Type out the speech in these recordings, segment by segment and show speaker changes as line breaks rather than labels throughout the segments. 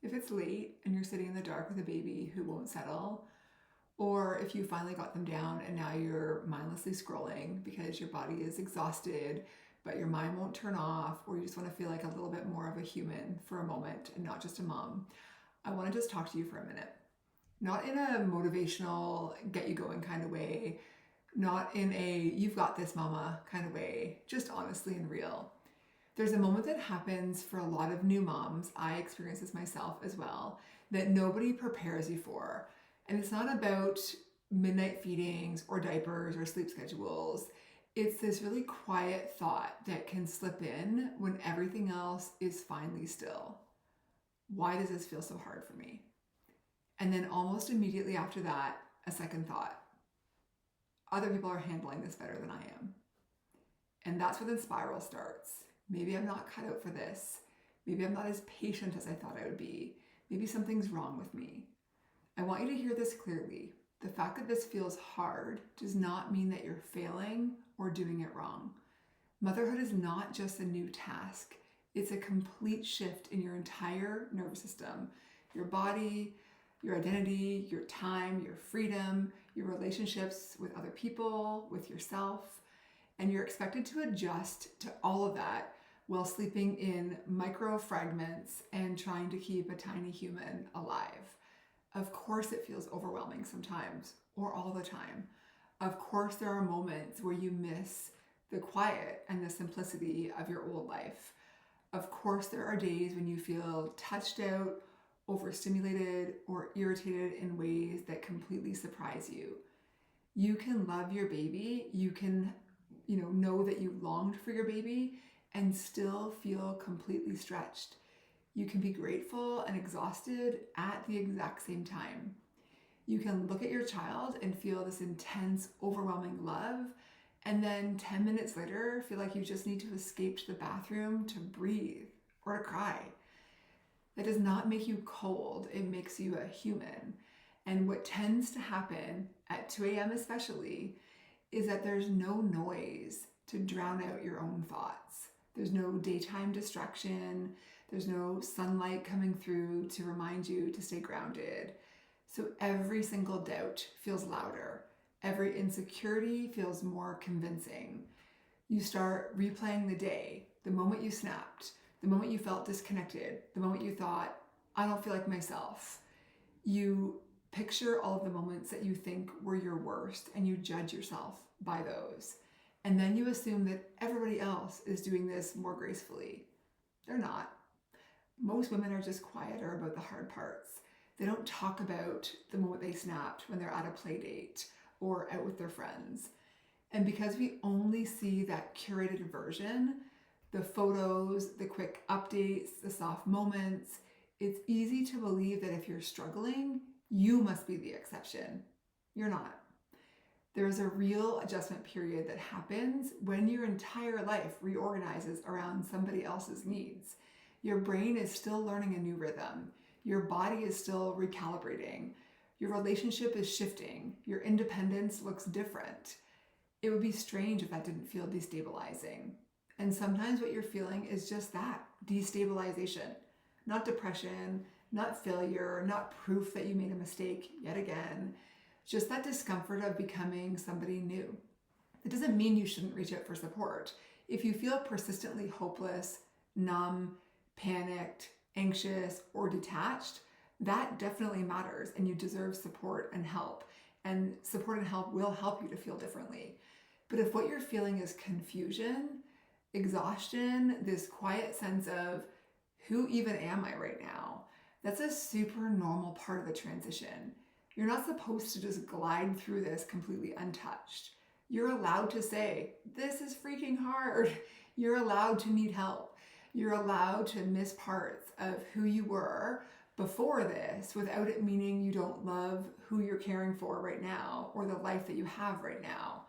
If it's late and you're sitting in the dark with a baby who won't settle, or if you finally got them down and now you're mindlessly scrolling because your body is exhausted, but your mind won't turn off, or you just want to feel like a little bit more of a human for a moment and not just a mom, I want to just talk to you for a minute. Not in a motivational, get you going kind of way, not in a you've got this mama kind of way, just honestly and real. There's a moment that happens for a lot of new moms, I experience this myself as well, that nobody prepares you for. And it's not about midnight feedings or diapers or sleep schedules. It's this really quiet thought that can slip in when everything else is finally still. Why does this feel so hard for me? And then almost immediately after that, a second thought. Other people are handling this better than I am. And that's where the spiral starts. Maybe I'm not cut out for this. Maybe I'm not as patient as I thought I would be. Maybe something's wrong with me. I want you to hear this clearly. The fact that this feels hard does not mean that you're failing or doing it wrong. Motherhood is not just a new task. It's a complete shift in your entire nervous system, your body, your identity, your time, your freedom, your relationships with other people, with yourself. And you're expected to adjust to all of that while sleeping in micro fragments and trying to keep a tiny human alive. Of course, it feels overwhelming sometimes, or all the time. Of course, there are moments where you miss the quiet and the simplicity of your old life. Of course, there are days when you feel touched out, overstimulated, or irritated in ways that completely surprise you. You can love your baby, you can know that you longed for your baby and still feel completely stretched. You can be grateful and exhausted at the exact same time. You can look at your child and feel this intense, overwhelming love, and then 10 minutes later feel like you just need to escape to the bathroom to breathe or to cry. That does not make you cold, it makes you a human. And what tends to happen at 2 a.m. especially is that there's no noise to drown out your own thoughts. There's no daytime distraction. There's no sunlight coming through to remind you to stay grounded. So every single doubt feels louder. Every insecurity feels more convincing. You start replaying the day, the moment you snapped, the moment you felt disconnected, the moment you thought, I don't feel like myself. You picture all of the moments that you think were your worst and you judge yourself by those. And then you assume that everybody else is doing this more gracefully. They're not. Most women are just quieter about the hard parts. They don't talk about the moment they snapped when they're at a play date or out with their friends. And because we only see that curated version, the photos, the quick updates, the soft moments, it's easy to believe that if you're struggling, you must be the exception. You're not. There's a real adjustment period that happens when your entire life reorganizes around somebody else's needs. Your brain is still learning a new rhythm. Your body is still recalibrating. Your relationship is shifting. Your independence looks different. It would be strange if that didn't feel destabilizing. And sometimes what you're feeling is just that, destabilization. Not depression, not failure, not proof that you made a mistake yet again. Just that discomfort of becoming somebody new. It doesn't mean you shouldn't reach out for support. If you feel persistently hopeless, numb, panicked, anxious, or detached, that definitely matters and you deserve support and help. And support and help will help you to feel differently. But if what you're feeling is confusion, exhaustion, this quiet sense of who even am I right now, that's a super normal part of the transition. You're not supposed to just glide through this completely untouched. You're allowed to say, this is freaking hard. You're allowed to need help. You're allowed to miss parts of who you were before this without it meaning you don't love who you're caring for right now or the life that you have right now.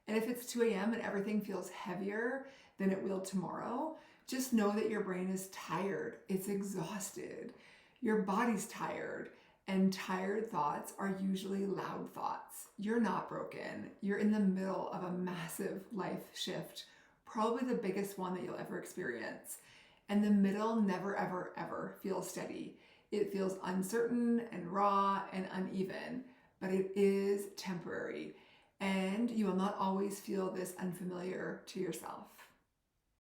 And if it's 2 a.m. and everything feels heavier than it will tomorrow, just know that your brain is tired. It's exhausted. Your body's tired. And tired thoughts are usually loud thoughts. You're not broken. You're in the middle of a massive life shift, probably the biggest one that you'll ever experience. And the middle never, ever, ever feels steady. It feels uncertain and raw and uneven, but it is temporary. And you will not always feel this unfamiliar to yourself.